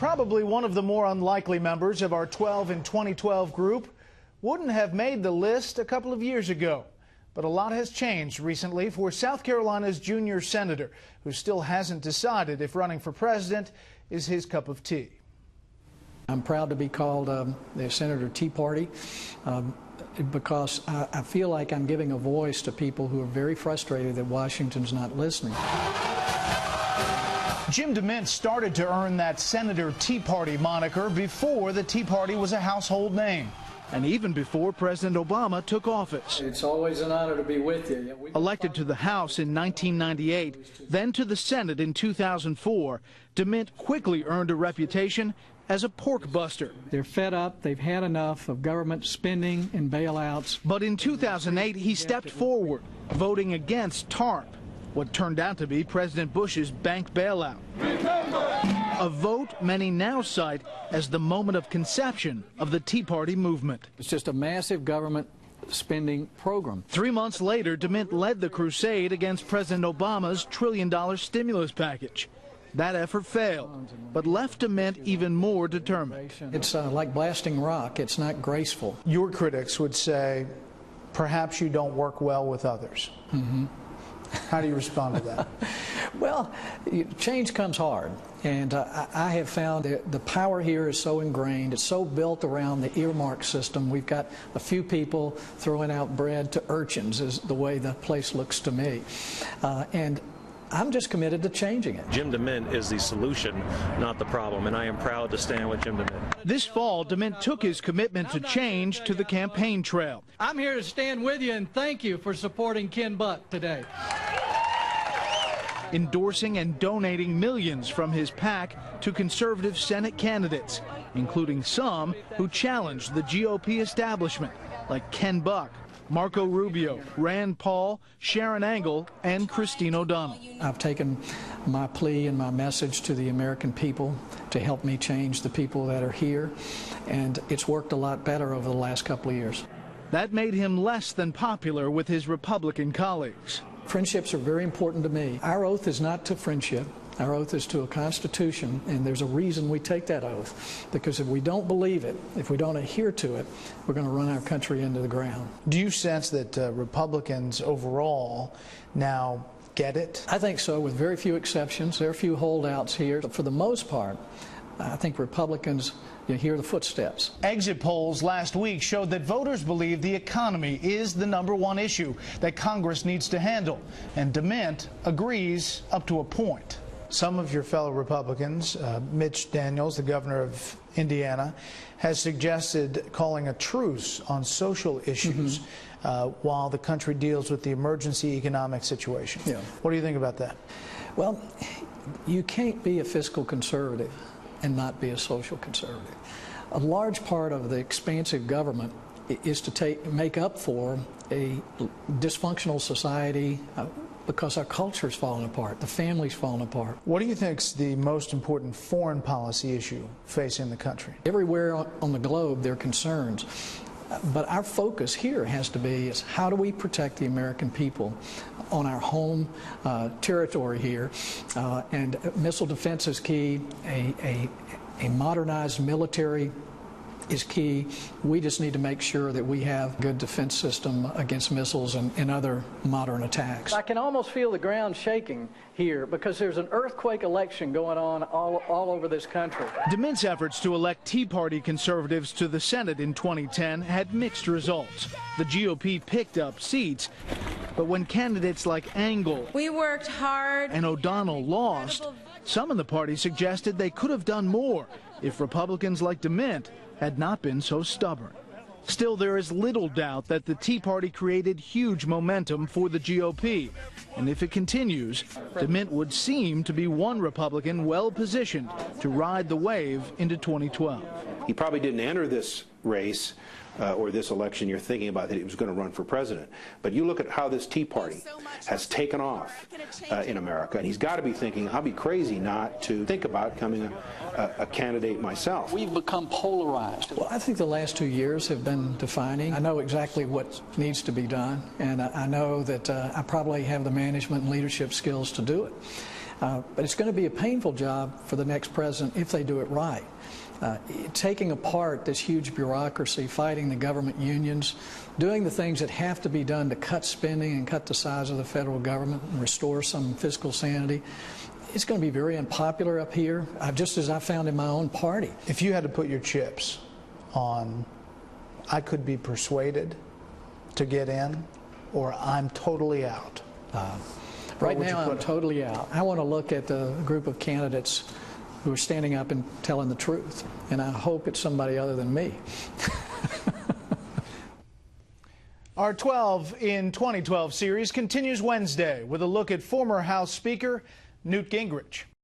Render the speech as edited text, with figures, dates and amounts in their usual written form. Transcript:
Probably one of the more unlikely members of our 12 in 2012 group wouldn't have made the list a couple of years ago. But a lot has changed recently for South Carolina's junior senator, who still hasn't decided if running for president is his cup of tea. I'm proud to be called the Senator Tea Party because I feel like I'm giving a voice to people who are very frustrated that Washington's not listening. Jim DeMint started to earn that Senator Tea Party moniker before the Tea Party was a household name, and even before President Obama took office. It's always an honor to be with you. Elected to the House in 1998, then to the Senate in 2004, DeMint quickly earned a reputation as a pork buster. They're fed up. They've had enough of government spending and bailouts. But in 2008, he stepped forward, voting against TARP, what turned out to be President Bush's bank bailout. A vote many now cite as the moment of conception of the Tea Party movement. It's just a massive government spending program. 3 months later, DeMint led the crusade against President Obama's trillion-dollar stimulus package. That effort failed, but left DeMint even more determined. It's like blasting rock. It's not graceful. Your critics would say, perhaps you don't work well with others. Mm-hmm. How do you respond to that? Well, change comes hard, and I have found that the power here is so ingrained. It's so built around the earmark system. We've got a few people throwing out bread to urchins is the way the place looks to me. And I'm just committed to changing it. Jim DeMint is the solution, not the problem, and I am proud to stand with Jim DeMint. This fall, DeMint took his commitment to change to the campaign trail. I'm here to stand with you and thank you for supporting Ken Buck today. Endorsing and donating millions from his PAC to conservative Senate candidates, including some who challenged the GOP establishment, like Ken Buck, Marco Rubio, Rand Paul, Sharon Angle, and Christine O'Donnell. I've taken my plea and my message to the American people to help me change the people that are here, and it's worked a lot better over the last couple of years. That made him less than popular with his Republican colleagues. Friendships are very important to me. Our oath is not to friendship. Our oath is to a Constitution, and there's a reason we take that oath. Because if we don't believe it, if we don't adhere to it, we're going to run our country into the ground. Do you sense that Republicans overall now get it? I think so, with very few exceptions. There are a few holdouts here. But for the most part, I think Republicans hear the footsteps. Exit polls last week showed that voters believe the economy is the #1 issue that Congress needs to handle. And DeMint agrees up to a point. Some of your fellow Republicans, Mitch Daniels, the governor of Indiana, has suggested calling a truce on social issues while the country deals with the emergency economic situation. Yeah. What do you think about that? Well, you can't be a fiscal conservative and not be a social conservative. A large part of the expansive government is to make up for a dysfunctional society, because our culture's falling apart, the family's falling apart. What do you think's the most important foreign policy issue facing the country? Everywhere on the globe there are concerns, but our focus here has to be is how do we protect the American people on our home territory here, and missile defense is key, a modernized military is key. We just need to make sure that we have a good defense system against missiles and other modern attacks. I can almost feel the ground shaking here because there's an earthquake election going on all over this country. DeMint's efforts to elect Tea Party conservatives to the Senate in 2010 had mixed results. The GOP picked up seats, but when candidates like Angle we worked hard and O'Donnell lost, some in the party suggested they could have done more if Republicans like DeMint had not been so stubborn. Still, there is little doubt that the Tea Party created huge momentum for the GOP. And if it continues, DeMint would seem to be one Republican well-positioned to ride the wave into 2012. He probably didn't enter this race or this election you're thinking about that he was going to run for president. But you look at how this Tea Party has taken off in America, and he's got to be thinking, I'll be crazy not to think about becoming a candidate myself. We've become polarized. Well, I think the last 2 years have been defining. I know exactly what needs to be done, and I know that I probably have the management and leadership skills to do it. But it's going to be a painful job for the next president if they do it right. Taking apart this huge bureaucracy, fighting the government unions, doing the things that have to be done to cut spending and cut the size of the federal government and restore some fiscal sanity. It's going to be very unpopular up here, just as I found in my own party. If you had to put your chips on, I could be persuaded to get in, or I'm totally out. Right now, I'm totally out. I want to look at the group of candidates who are standing up and telling the truth, and I hope it's somebody other than me. Our 12 in 2012 series continues Wednesday with a look at former House Speaker Newt Gingrich.